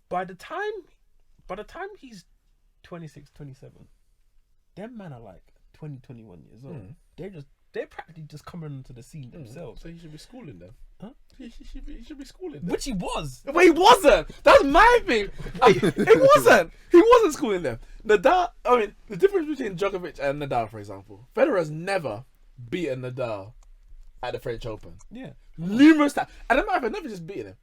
by the time he's 26, 27, them men are like 20, 21 years old. They're practically just coming onto the scene themselves. So he should be schooling them. Huh? He should be schooling them. Which he was. But he wasn't. That's my thing. He wasn't. He wasn't schooling them. Nadal. I mean, the difference between Djokovic and Nadal, for example, Federer's never beaten Nadal at the French Open. Yeah. Numerous times. And the matter of fact, never just beaten him.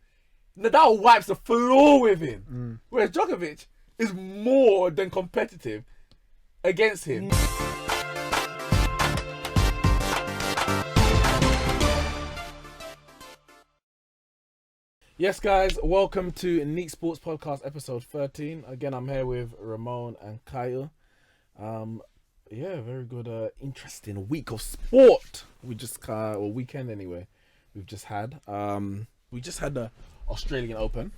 Nadal wipes the floor with him. Whereas Djokovic is more than competitive against him. Yes, guys, welcome to Neeks Sports Podcast episode 13. Again, I'm here with Ramone and Kyle. Very good, interesting week of sport. We just, weekend anyway, we've just had. We just had the Australian Open.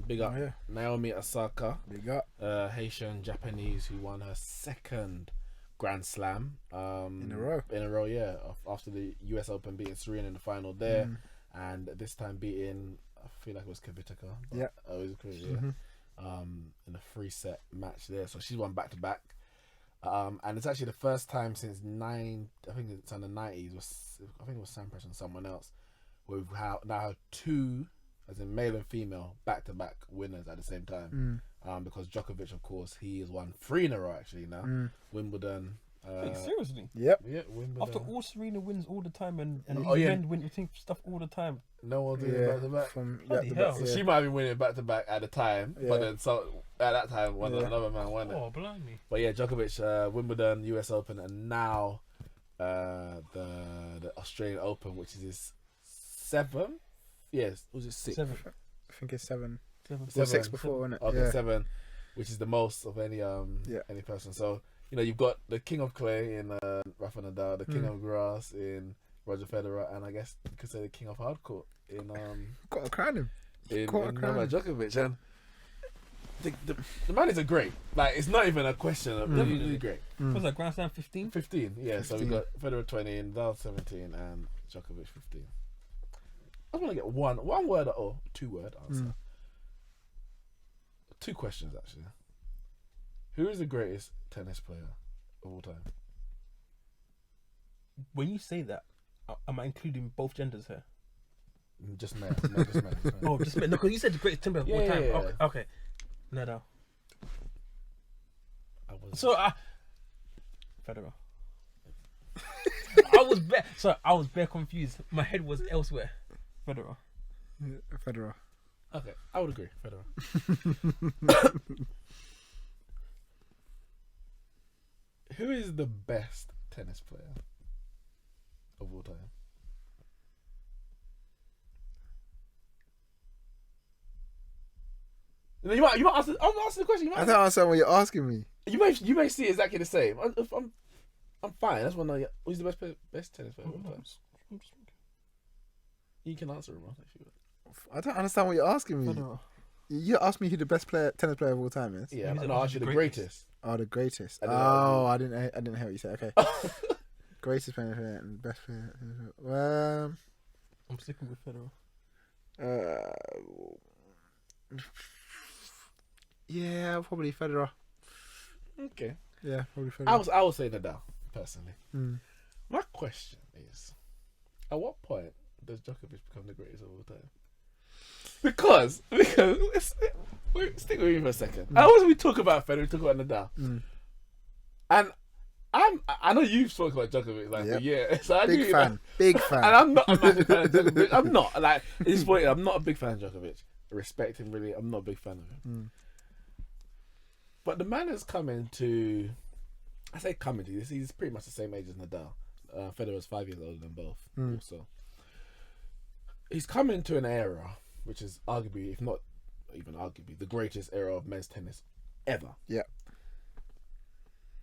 Big up Naomi Osaka. Big up. Haitian Japanese who won her second Grand Slam. In a row, yeah. After the US Open beating Serena in the final there. And this time beating, I feel like it was Kvitova. Yeah. It was crazy, in a 3-set match there. So she's won back to back. And it's actually the first time since I think it's in the 90s, I think it was Sampras and someone else, where we've now had two, as in male and female, back to back winners at the same time. Because Djokovic, of course, he has won 3 in a row actually now. Wimbledon. Seriously? Yep. Yeah, Wimbledon. After all Serena wins all the time and men win stuff all the time. No one doing back to back. Bloody hell. So she might be winning back to back at the time, but then at that time another man won it. Oh, blimey. But yeah, Djokovic, Wimbledon, US Open, and now the Australian Open, which is his 7th. Yes, was it 6? 7. I think it's 7. 7. Well, 6 before, wasn't it? Okay, 7, which is the most of any person. So you've got the king of clay in Rafa Nadal, the king of grass in Roger Federer, and I guess you could say the king of hardcourt in Got to crown him. Novak Djokovic. And the man is a great. Like, it's not even a question. He's great. Was that Grand Slam 15? 15, yeah. So we got Federer 20, Nadal 17, and Djokovic 15. I want to get one word or 2-word answer. 2 questions actually. Who is the greatest tennis player of all time? When you say that, am I including both genders here? Just men. No, just men. Oh, just men. No, because you said the greatest tennis player of all time. Yeah. Okay. Nadal. Federer. I was bare confused. My head was elsewhere. Federer. Federer. Okay, I would agree. Federer. Who is the best tennis player of all time? You might answer. I'm asking the question. I don't understand what you're asking me. You may see exactly the same. I'm fine. That's one. Who's the best tennis player of all time? You can answer him. I don't understand what you're asking me. Federer. You asked me who the best tennis player of all time is. Yeah, no, actually the greatest. Oh, the greatest. I didn't hear what you said. Okay. Greatest player and best player. I'm sticking with Federer. Yeah, probably Federer. Okay. Yeah, probably Federer. I would say Nadal personally. My question is, at what point does Djokovic become the greatest of all time? Because stick with me for a second. As we talk about Federer, we talk about Nadal, and I know you've spoken about Djokovic for years. So big fan. And I'm not a massive fan of Djokovic. I'm not at this point. I'm not a big fan of Djokovic. I respect him really. I'm not a big fan of him. But the man is coming to. I say coming to this. He's pretty much the same age as Nadal. Federer's 5 years older than both. Also, he's coming to an era which is arguably, if not even arguably, the greatest era of men's tennis ever. Yeah.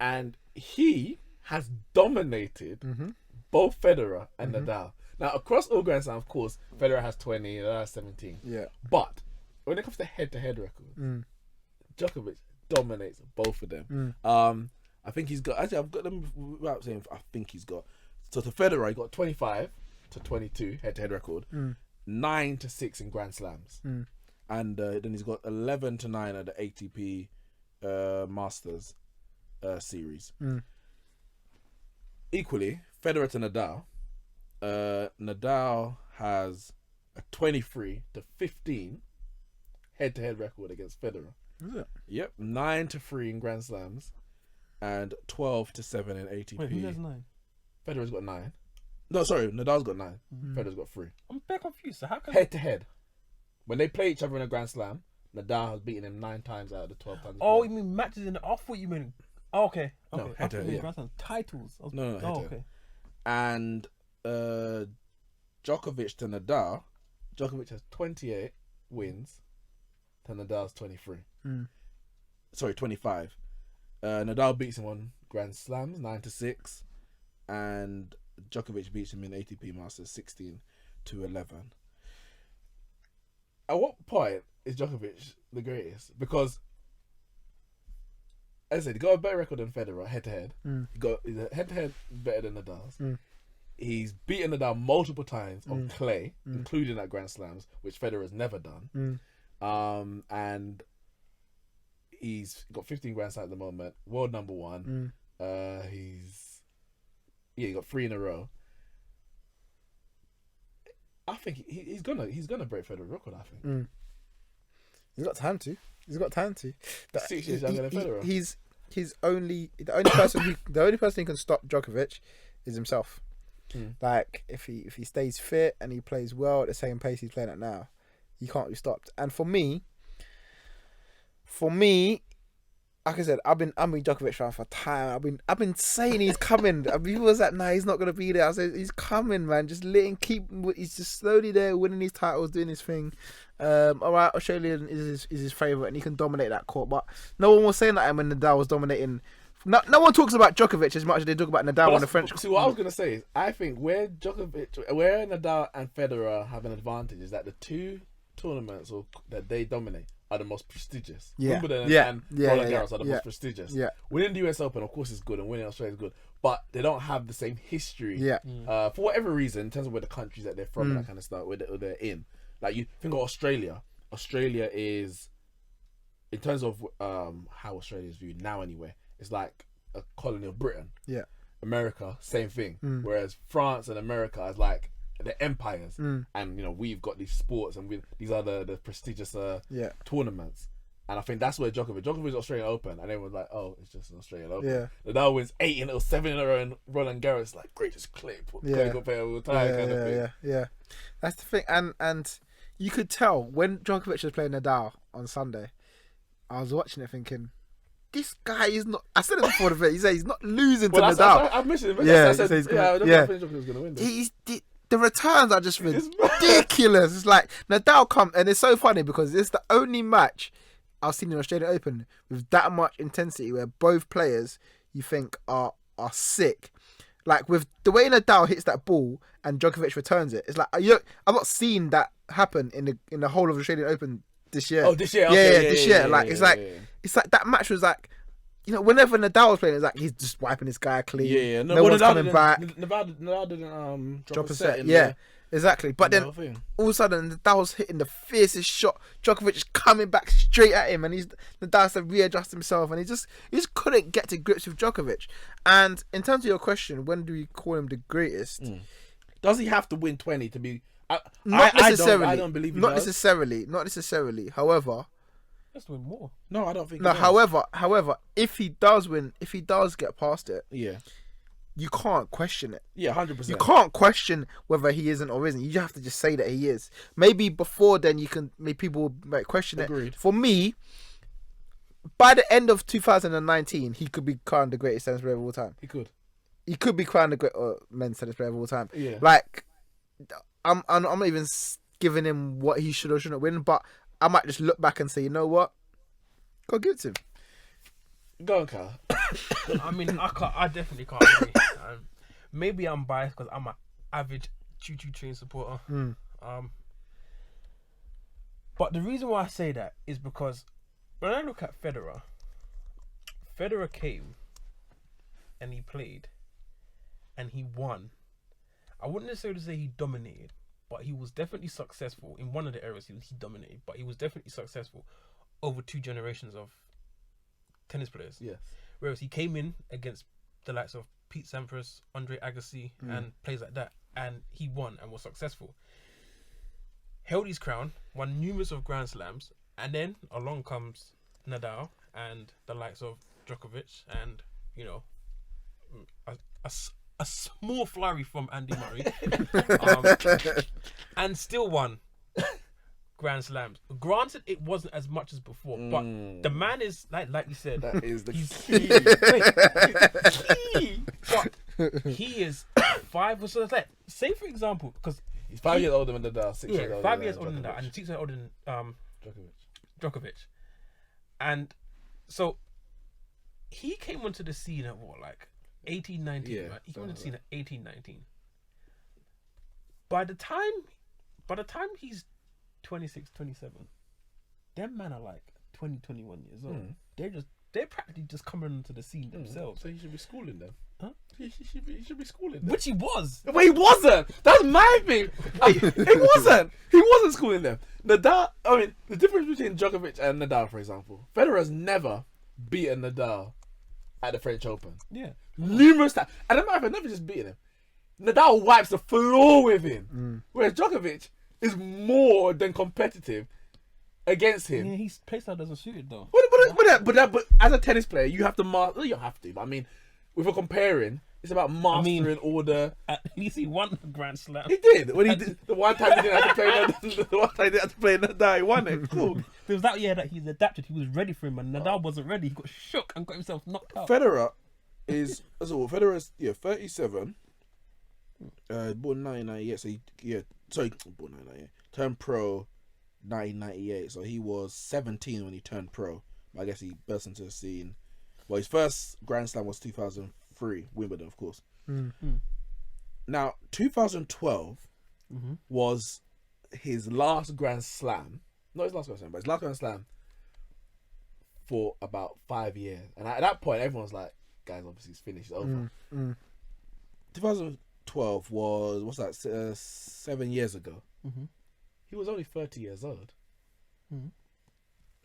And he has dominated both Federer and Nadal. Now, across all Grand Slams, of course, Federer has 20, Nadal has 17. Yeah. But when it comes to head-to-head records, Djokovic dominates both of them. I think he's got, actually, I've got them without saying, I think he's got, so to Federer, he got 25 to 22 head-to-head record, 9 to 6 in Grand Slams. and then he's got 11-9 at the ATP Masters series. Equally, Federer to Nadal. Nadal has a 23-15 head-to-head record against Federer. Is it? Yep, 9-3 in Grand Slams, and 12-7 in ATP. Wait, who has 9? Federer's got 9. No, sorry, Nadal's got 9. Federer's got 3. I'm a bit confused. So how can Head-to-head. When they play each other in a Grand Slam, Nadal has beaten him 9 times out of the 12 times. Oh, you mean matches in the... I thought you meant... Oh, okay. No, Okay. head to head, yeah. Grand Slam titles. No, head to Oh, head. okay. And Djokovic to Nadal. Djokovic has 28 wins to Nadal's 23. Sorry, 25. Nadal beats him on Grand Slams 9-6, and Djokovic beats him in ATP Masters 16-11. At what point is Djokovic the greatest? Because, as I said, he got a better record than Federer head to head. He's a head to head better than Nadal's. He's beaten Nadal multiple times on clay, including at Grand Slams, which Federer's never done. And he's got 15 Grand Slams at the moment. World number 1. He got 3 in a row. I think he's gonna break Federer's record. I think He's got time to. But 6 years younger than Federer. He's the only person who can stop Djokovic is himself. Like if he stays fit and he plays well at the same pace he's playing at now, he can't be stopped. And for me, like I said, I've been Djokovic fan for time. I've been saying he's coming. People was like, nah, he's not gonna be there. I said he's coming, man. Just let him keep. He's just slowly there, winning his titles, doing his thing. All right, Australian is his favourite, and he can dominate that court. But no one was saying that when Nadal was dominating. No one talks about Djokovic as much as they talk about Nadal on the French. See, what I was gonna say is, I think where Nadal and Federer have an advantage is that the 2 tournaments that they dominate are the most prestigious. Wimbledon and Roland Garros are the most prestigious. Winning the US Open, of course, is good, and winning Australia is good, but they don't have the same history. For whatever reason, in terms of where the countries that they're from and that kind of stuff, where they're in. Like you think of Australia. Australia is, in terms of how Australia is viewed now, anyway, it's like a colony of Britain. America, same thing. Whereas France and America is like the empires, and we've got these sports, and these are the prestigious tournaments. And I think that's where Djokovic's Australian Open, and everyone's like, oh, it's just an Australian Open. Nadal wins 8 in a row, 7 in a row, and Roland Garros like greatest clay player all the time, kind of thing. Yeah. That's the thing, and you could tell when Djokovic was playing Nadal on Sunday. I was watching it thinking, this guy is not. I said it before the bet. He said he's not losing to Nadal. I mentioned it. Yeah, I said, I don't think Djokovic was going to win. The returns are just ridiculous. It's like Nadal come, and it's so funny because it's the only match I've seen in Australian Open with that much intensity where both players you think are sick. Like with the way Nadal hits that ball and Djokovic returns it, it's like I've not seen that happen in the whole of Australian Open this year. Oh, this year, this year. It's like that match was like. Whenever Nadal was playing, it's like he's just wiping this guy clean. No one's coming back. Nadal didn't drop a set. Exactly. But then all of a sudden, Nadal's hitting the fiercest shot. Djokovic is coming back straight at him, and Nadal has to readjust himself, and he just couldn't get to grips with Djokovic. And in terms of your question, when do we call him the greatest? Does he have to win 20 to be? Not necessarily. I don't believe he not does. Not necessarily. However. Has to win more. No, I don't think. No, however, if he does win, if he does get past it, you can't question it. 100%. You can't question whether he isn't or isn't. You have to just say that he is. Maybe before then, people might question Agreed. it. For me, by the end of 2019, he could be crowned the greatest tennis player of all time. He could be crowned the great men's tennis player of all time. Like, I'm not even giving him what he should or shouldn't win, but I might just look back and say, you know what? Go give it to him. Go on, Carl. I mean, I definitely can't agree. Maybe I'm biased because I'm an average choo-choo train supporter. But the reason why I say that is because when I look at Federer came and he played and he won. I wouldn't necessarily say he dominated, but he was definitely successful in one of the eras. He dominated, but he was definitely successful over 2 generations of tennis players. Yes. Whereas he came in against the likes of Pete Sampras, Andre Agassi, and players like that, and he won and was successful. Held his crown, won numerous of Grand Slams, and then along comes Nadal and the likes of Djokovic, and you know, a small flurry from Andy Murray, and still won Grand Slams. Granted, it wasn't as much as before, but the man is like you said, That is the key. But he is 5 or so. Like, say for example, because he's 5 years older than Nadal, 6 years older. 5 years older than that, and 6 years older than Djokovic, and so he came onto the scene at what, like 18, 19, Yeah, right? He came onto the scene at 18, 19. By the time he's 26, 27, them men are like 20, 21 years old. They're practically just coming onto the scene themselves. So he should be schooling them. Huh? He should be schooling them. Which he was. But he wasn't. That's my thing. He wasn't. He wasn't schooling them. Nadal. I mean, the difference between Djokovic and Nadal, for example, Federer's never beaten Nadal at the French Open. Yeah. Numerous times. And a matter of fact, never just beaten him. Nadal wipes the floor with him. Whereas Djokovic is more than competitive against him. Yeah, his playstyle doesn't suit it though. But as a tennis player, you have to master. You don't have to, but I mean, if we're comparing, it's about mastering order. At least he won the Grand Slam. He did. When he did the one time he didn't have to play the one time he didn't have to play Nadal, he won it. Cool. There was that year that he's adapted. He was ready for him, and Nadal wasn't ready. He got shook and got himself knocked out. Federer is 37. Born 1998. So born 1998. Turned pro 1998. So he was 17 when he turned pro. I guess he burst into the scene. Well, his first Grand Slam was 2003, Wimbledon, of course. Now, 2012 was his last Grand Slam. Not his last Grand Slam, but his last Grand Slam for about 5 years. And at that point, everyone's like, guys, obviously it's finished, it's over. 2012 was, what's that, 7 years ago. He was only 30 years old.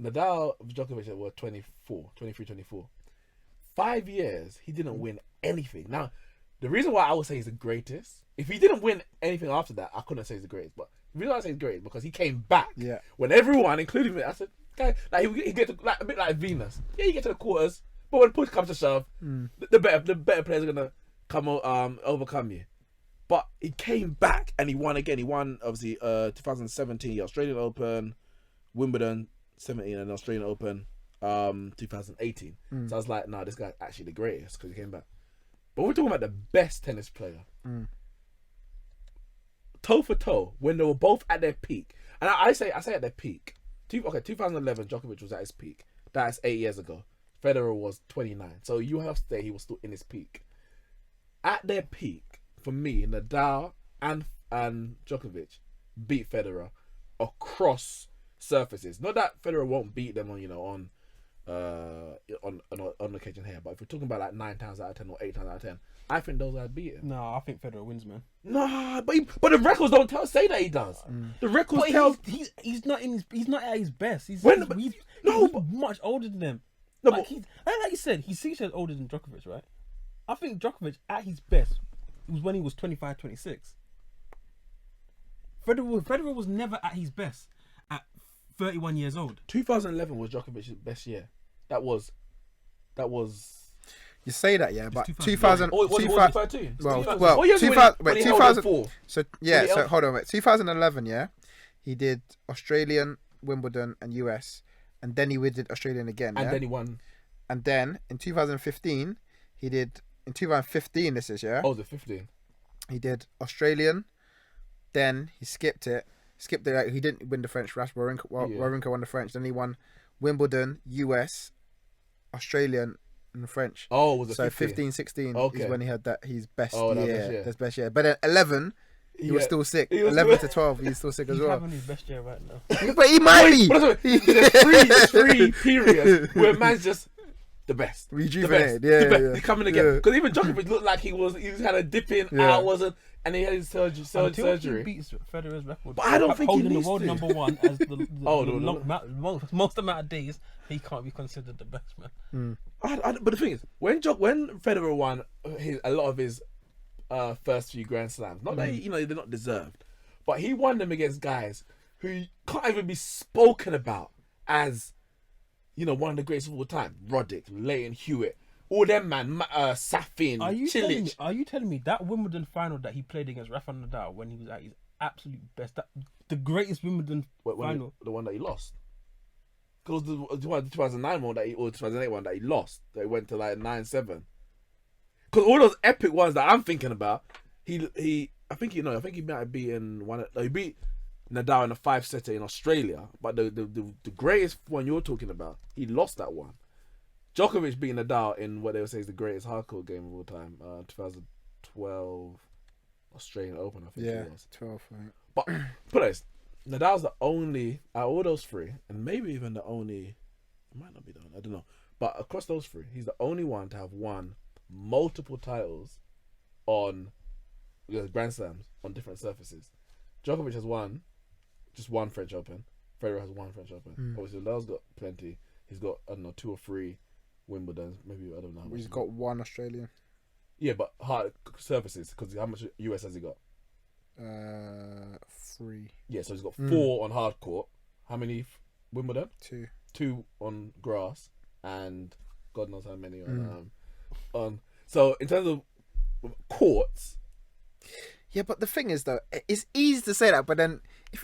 Nadal and Djokovic were 23, 24. 5 years, he didn't win anything. Now, the reason why I would say he's the greatest, if he didn't win anything after that, I couldn't say he's the greatest. But the reason why I say he's great is because he came back. Yeah. When everyone, including me, I said, guy, like he get to, like a bit like Venus. Yeah, you get to the quarters, but when push comes to shove, the better players are gonna come overcome you. But he came back and he won again. He won obviously 2017 Australian Open, Wimbledon 17, and Australian Open 2018. So I was like, nah, this guy's actually the greatest because he came back. But we're talking about the best tennis player. Toe for toe, when they were both at their peak. And I say at their peak. 2011, Djokovic was at his peak. That's 8 years ago. Federer was 29. So you have to say he was still in his peak. At their peak, for me, Nadal and Djokovic beat Federer across surfaces. Not that Federer won't beat them on occasion here, but if we're talking about like 9 times out of 10 or 8 times out of 10, I think those guys beat him. No, I think Federer wins, man. Nah, but the records don't say that he does. The records tell he's not at his best. He's much older than them. No, like you said, he's 6 years older than Djokovic, right? I think Djokovic at his best was when he was 25, 26. Federer was never at his best at 31 years old. 2011 was Djokovic's best year. That was. You say that, yeah, but 2000. 2000. Oh, was it 13? Well, 2000. Wait, 2000. So yeah, so hold on, wait. 2011, yeah, he did Australian, Wimbledon, and US, and then he did Australian again, and yeah? then he won. And then in 2015, he did. In 2015, this is, yeah. Oh, the 15. He did Australian, then he skipped it. Like, he didn't win the French. Wawrinka won the French. Then he won Wimbledon, US, Australian, and French. Oh, was it so 15? 16 Okay. is when he had his best Oh, that year. best year. His best year. But then 11, he was still sick. 11 to 12, he's still sick as well. He's having his best year right now. But he might be. There's three periods where man's just the best. Rejuvenated. The best. He's coming again. Because even Djokovic looked like he had a dip in, out, wasn't. and he had his surgery. Until he beats Federer's record, But I don't think he holding needs the world to. number one as the most amount of days, he can't be considered the best, man. But the thing is, when Federer won a lot of his first few Grand Slams, not that they're not deserved, but he won them against guys who can't even be spoken about as one of the greatest of all time. Roddick, Leighton Hewitt, all them man, Safin, Cilic. Are you telling me that Wimbledon final that he played against Rafa Nadal when he was at his absolute best, the greatest Wimbledon final, the one that he lost? Because the 2009 one or 2008 one that he lost, that he went to like 9-7. Because all those epic ones that I'm thinking about, I think he might have beaten he beat Nadal in a 5-setter in Australia, but the greatest one you're talking about, he lost that one. Djokovic beat Nadal in what they would say is the greatest hardcore game of all time, 2012 Australian Open, I think it was. 12, right. But put this, Nadal's the only out of all those three, and maybe even the only, it might not be the only, I don't know, but across those three, he's the only one to have won multiple titles on Grand Slams on different surfaces. Djokovic has won just one French Open. Federer has one French Open. Obviously, Nadal's got plenty. He's got, I don't know, 2 or 3 Wimbledons. Maybe, I don't know. He's got 1 Australian. Yeah, but hard surfaces, because how much US has he got? 3. Yeah, so he's got 4 on hard court. How many Wimbledon? 2. 2 on grass, and God knows how many on. So in terms of courts, yeah, but the thing is though, it's easy to say that, but then if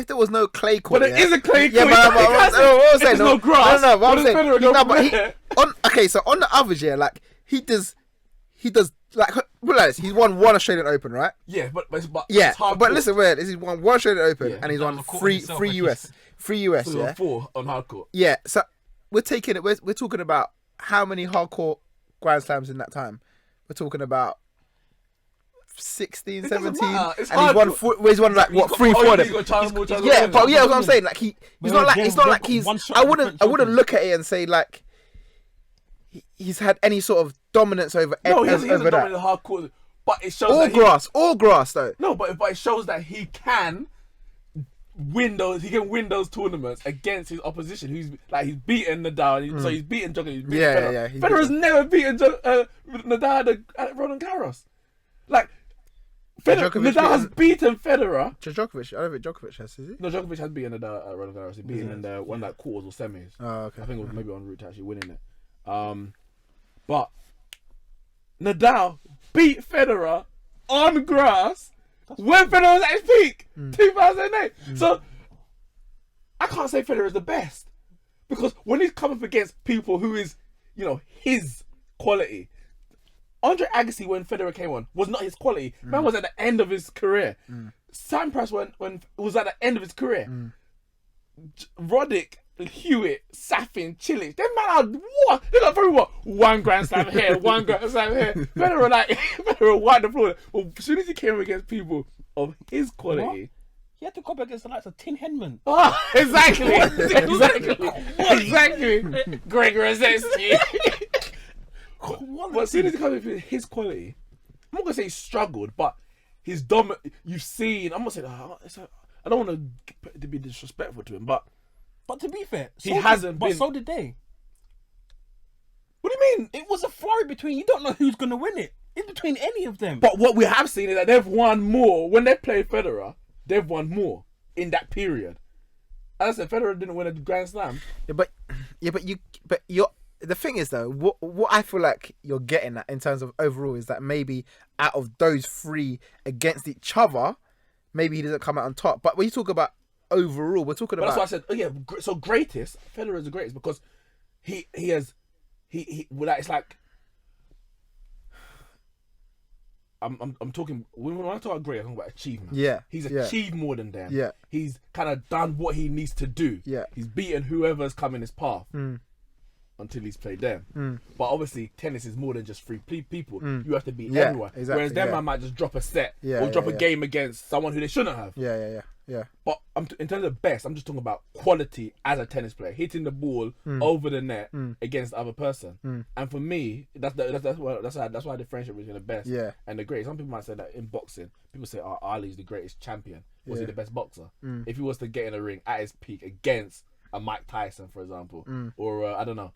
there was no clay court, but it is a clay court. Yeah, what I'm saying, no grass. No, but I'm saying, but so on the average, like he does like realize he's won 1 Australian Open, right? Yeah, but yeah, it's hard but court. listen, wait, he's won 1 Australian Open and he's won on the court 3 himself, US, like 3 US, So yeah, 4 on hard court. yeah. So we're talking about how many hardcore Grand Slams in that time. We're talking about 16, 17, and he's won like what 3, 4 of them. Yeah, but yeah, that's what I'm saying. Like it's not like he's. I wouldn't look at it and say like he's had any sort of dominance over. No, he hasn't over dominated hard court, but it shows all grass though. No, but it shows that he can win those tournaments against his opposition. He's beaten Nadal, so he's beaten Djokovic. He's beaten Federer. Yeah. Federer's never beaten Nadal at Roland Garros. Like Nadal has beaten Federer. Djokovic, I don't think Djokovic has, is he? No, Djokovic has beaten Nadal at Roland Garros. He beat him in the one like quarters or semis. Oh, okay. I think it was maybe en route to actually winning it. But Nadal beat Federer on grass when Federer was at his peak, 2008. So I can't say Federer is the best, because when he's come up against people who is, his quality. Andre Agassi, when Federer came on, was not his quality. Man was at the end of his career. Sampras when was at the end of his career. Roddick, Hewitt, Safin, Cilic, them man are what? They got probably what? 1 Grand Slam here, 1 Grand Slam here. Federer won the floor. Well, as soon as he came against people of his quality. What? He had to go up against the likes of Tim Henman. Oh, exactly. Greg Rosetsky. But as soon as he comes with his quality, I'm not gonna say he struggled, but his dominant. You've seen. I'm not saying. I don't want to be disrespectful to him, but to be fair, he hasn't been. But so did they. What do you mean? It was a flurry between. You don't know who's gonna win it. It's between any of them. But what we have seen is that they've won more when they played Federer. They've won more in that period. As I said, Federer didn't win a Grand Slam. But you're. The thing is though, what I feel like you're getting at in terms of overall is that maybe out of those 3 against each other, maybe he doesn't come out on top. But when you talk about overall, we're talking about. That's why I said, oh yeah. So greatest, Federer is the greatest because he has. It's like. I'm talking when I talk about great, I'm talking about achievement. Yeah, he's achieved more than them. Yeah, he's kind of done what he needs to do. Yeah, he's beaten whoever's come in his path. until he's played them. But obviously, tennis is more than just three people. You have to beat Yeah, everyone. exactly, Whereas them yeah. man might just drop a set Yeah, or drop yeah, a game against someone who they shouldn't have. Yeah. But in terms of best, I'm just talking about quality as a tennis player, hitting the ball over the net against the other person. And for me, that's why I differentiate between the best and the great. Some people might say that in boxing, people say, "Oh, Ali's the greatest champion. Was he the best boxer? If he was to get in a ring at his peak against a Mike Tyson, for example, or I don't know,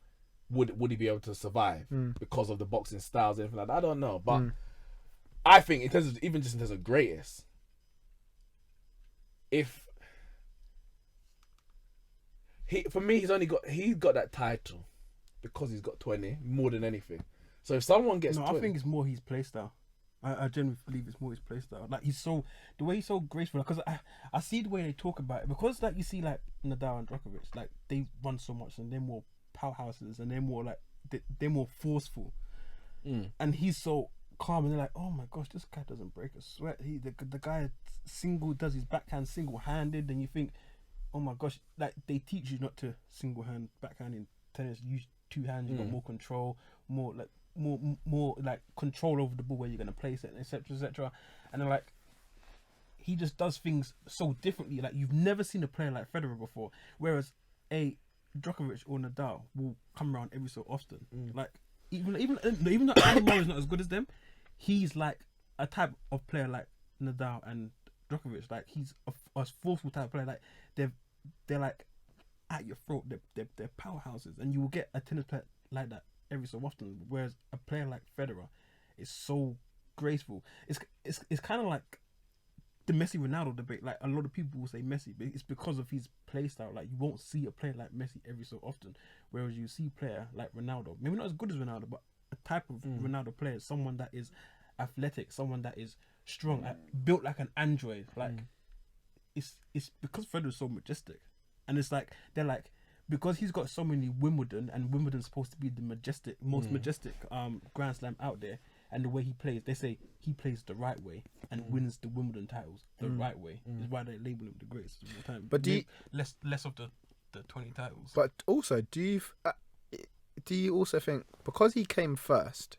would he be able to survive because of the boxing styles and anything like that? I don't know, but I think in terms of even just in terms of greatest, if for me, he's got that title because he's got 20 more than anything. So if someone gets 20, I think it's more his play style. I genuinely believe it's more his play style. Like the way he's so graceful. Because I see the way they talk about it. Because like you see like Nadal and Djokovic, like they run so much and they're more powerhouses and they're more like they're more forceful. And he's so calm and they're like, oh my gosh, this guy doesn't break a sweat. The guy does his backhand single-handed, and you think, oh my gosh, like they teach you not to single-hand backhand in tennis. Use two hands, you got more control, more like control over the ball where you're gonna place it, etc. And they're like, he just does things so differently. Like you've never seen a player like Federer before. Whereas a Djokovic or Nadal will come around every so often. Like even though Andy Murray's not as good as them, he's like a type of player like Nadal and Djokovic. Like he's a forceful type of player. Like they're like at your throat. They're powerhouses, and you will get a tennis player like that every so often. Whereas a player like Federer is so graceful. It's kind of like the Messi Ronaldo debate. Like a lot of people will say Messi, but it's because of his play style. Like you won't see a player like Messi every so often, whereas you see a player like Ronaldo, maybe not as good as Ronaldo, but a type of Ronaldo player, someone that is athletic, someone that is strong, built like an android. Like it's because Federer's so majestic, and it's like they're like, because he's got so many Wimbledon, and Wimbledon's supposed to be the most majestic Grand Slam out there. And the way he plays, they say he plays the right way and wins the Wimbledon titles the right way. Is why they label him the greatest of all time. But do you, less of the 20 titles? But also, do you also think because he came first,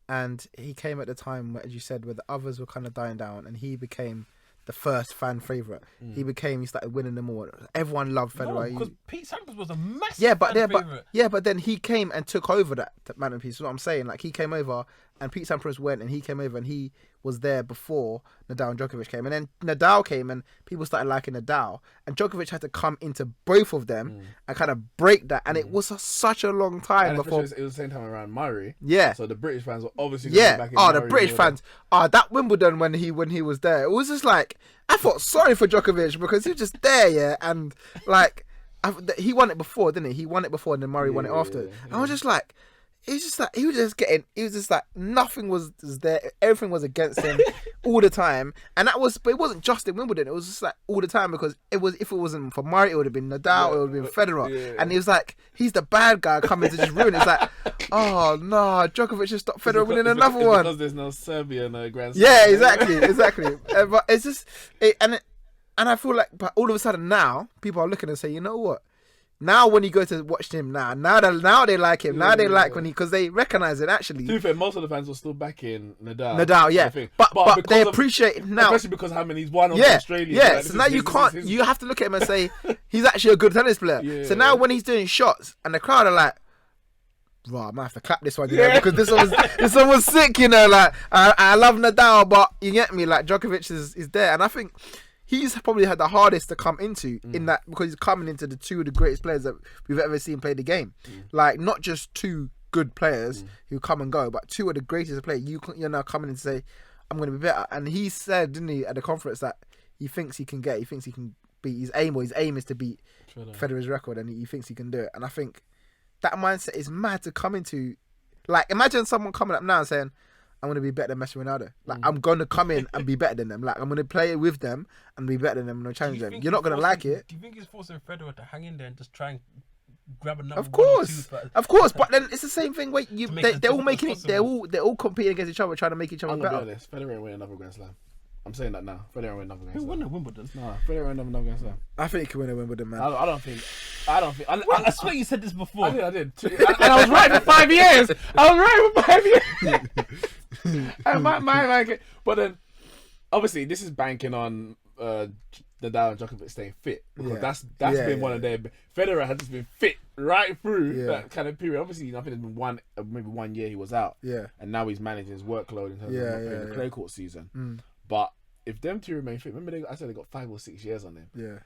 and he came at the time, as you said, where the others were kind of dying down, and he became the first fan favourite. He started winning them all. Everyone loved Federer. No, because Pete Sampras was a massive fan favourite. But then he came and took over that mantelpiece. Is what I'm saying. Like he came over, and Pete Sampras went, and he came over, and he was there before Nadal and Djokovic came, and then Nadal came, and people started liking Nadal, and Djokovic had to come into both of them and kind of break that, and it was such a long time and before. it was the same time around Murray. Yeah. So the British fans were obviously Yeah. back in The Murray British more fans. That Wimbledon when he was there, it was just like I felt sorry for Djokovic because he was just there, yeah, and like he won it before, didn't he? He won it before, and then Murray won it after. And I was just like. He was just like nothing was there. Everything was against him all the time, and but it wasn't just in Wimbledon. It was just like all the time because if it wasn't for Murray, it would have been Nadal, it would have been Federer, and he was like, he's the bad guy coming to just ruin it. It's like, oh no, Djokovic just stopped Federer winning another one because there's no Serbia no Grand Slam. Yeah, exactly. But it's just and I feel like, but all of a sudden now people are looking and say, you know what? Now when you go to watch him now they like him. Now they like when because they recognise it actually. To be fair, most of the fans were still backing Nadal. Nadal, yeah. But they appreciate it now. Especially because how many he's won on Australia. Yeah, so now you have to look at him and say, he's actually a good tennis player. Yeah. So now when he's doing shots and the crowd are like, bro, I might have to clap this one, you know, because this one was sick, you know, like, I love Nadal, but you get me, like, Djokovic is there. And I think he's probably had the hardest to come into in that because he's coming into the two of the greatest players that we've ever seen play the game. Like not just two good players who come and go, but two of the greatest players. You're now coming in to say, I'm going to be better. And he said, didn't he, at the conference that he thinks he can beat his aim is to beat Federer's record, and he thinks he can do it. And I think that mindset is mad to come into. Like imagine someone coming up now and saying, I'm going to be better than Messi Ronaldo. Like, I'm going to come in and be better than them. Like, I'm going to play with them and be better than them and challenge them. You're not going to like it. Do you think he's forcing Federer to hang in there and just try and grab another Of course. But then it's the same thing where they're all making it, they're all competing against each other, trying to make each other better. I'm going to be honest, Federer ain't win another Grand Slam. I'm saying that now. Federer ain't win another Grand Slam. Who won at Wimbledon? No, Federer ain't win another Grand Slam. I think he can win a Wimbledon, man. I don't think. I don't think. I swear you said this before. I did. And I was right for 5 years. And but then, obviously, this is banking on Nadal and Djokovic staying fit. Because that's been one of their. Federer has just been fit right through that kind of period. Obviously, I think there's been maybe 1 year he was out. Yeah. And now he's managing his workload in terms of the clay court season. But if them two remain fit, remember I said they got 5 or 6 years on them. Yeah.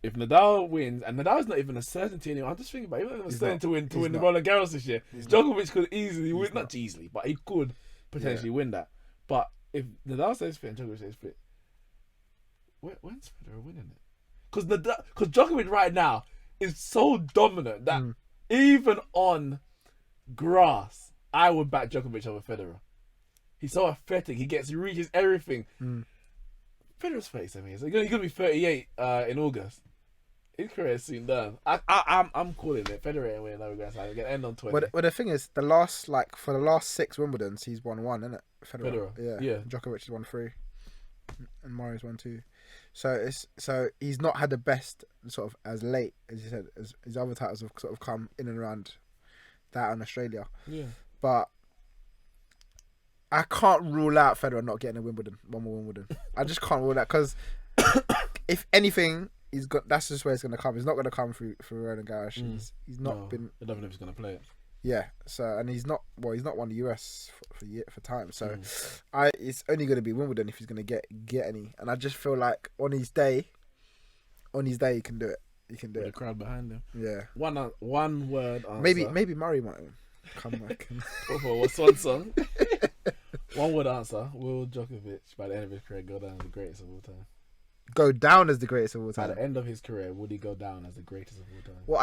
If Nadal wins, and Nadal's not even a certainty anymore, I'm just thinking about it. He's not even a certainty to win the Roland Garros this year. Djokovic could easily win, not easily, but he could potentially win that. But if Nadal stays fit and Djokovic stays fit, when's Federer winning it? Because Djokovic right now is so dominant that even on grass, I would back Djokovic over Federer. He's so athletic. He reaches everything. Federer's 37 years. He's going to be 38 in August. His career is soon done. I'm calling it. Federer ain't winning another Grand Slam. He's going to end on 20. Well, the thing is, for the last 6 Wimbledons, he's won 1, isn't it? Federer. Yeah. Djokovic has won 3, and Mario's won 2. So he's not had the best sort of as late as you said. As his other titles have sort of come in and around that in Australia. Yeah. But I can't rule out Federer not getting one more Wimbledon. I just can't rule that because if anything, that's just where it's going to come. It's not going to come through Roland Garros. He's not been. I don't know if he's going to play it. Yeah. So and he's not won the US for time. So it's only going to be Wimbledon if he's going to get any. And I just feel like on his day, he can do it. He can do With it. The crowd behind him. Yeah. One word answer. Maybe Murray might come back. What's one song? One word answer. Will Djokovic, by the end of his career, go down as the greatest of all time? Go down as the greatest of all time? By the end of his career, would he go down as the greatest of all time? Well,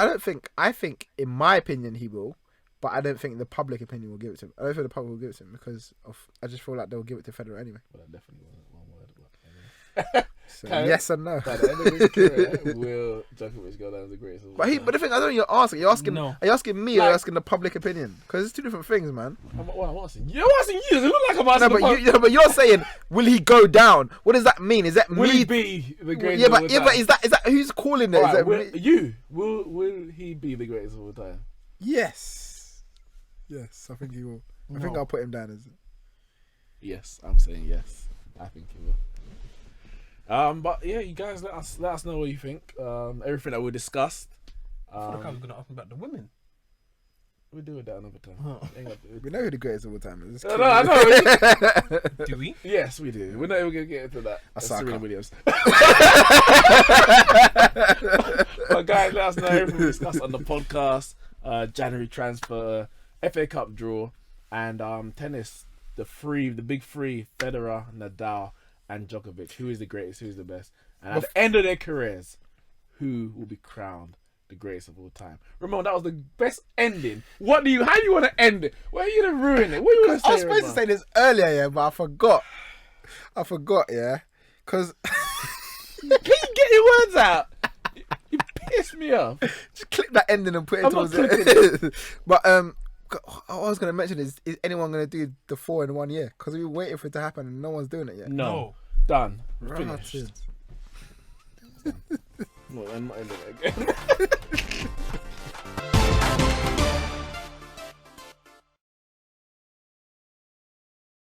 I think, in my opinion, he will. But I don't think the public opinion will give it to him. I don't think the public will give it to him because I just feel like they'll give it to Federer anyway. Well, that definitely wasn't one word. But, so, yes and no. By the end of his career, will Djokovic go down as the greatest of all time? But the thing, I don't know what you're asking. You're asking, No. Are you asking me or are you asking the public opinion? Because it's 2 different things, man. I'm asking you. I'm asking you. Does it look like I'm asking but you're saying, will he go down? What does that mean? Is that will me? he be the greatest of all time? But is that who's calling it? Right, Is that will he be the greatest of all time? Yes, I think he will. I think I'll put him down as. Yes, I'm saying yes. I think he will. But yeah, you guys let us know what you think. Everything that we discussed. I thought I was going to ask about the women. We'll do it that another time. Oh. We know who the greatest of all time is. No, I know. Do we? Yes, we do. We're not even going to get into that. Serena Williams. But guys, let us know everything we discussed on the podcast. January transfer, FA Cup draw, and tennis. The big three: Federer, Nadal, and Djokovic. Who is the greatest? Who is the best? And at the end of their careers, who will be crowned the greatest of all time? Ramone, that was the best ending. How do you want to end it? Why are you gonna ruin it? What are you gonna say? I was supposed to say this earlier, yeah, but I forgot, yeah, because can you get your words out? You pissed me off. Just click that ending and put it towards it. But what I was going to mention is anyone going to do the 4 in 1 year? Because we were waiting for it to happen and no one's doing it yet. No. Done. Right. Finished. No, I'm not ending it again.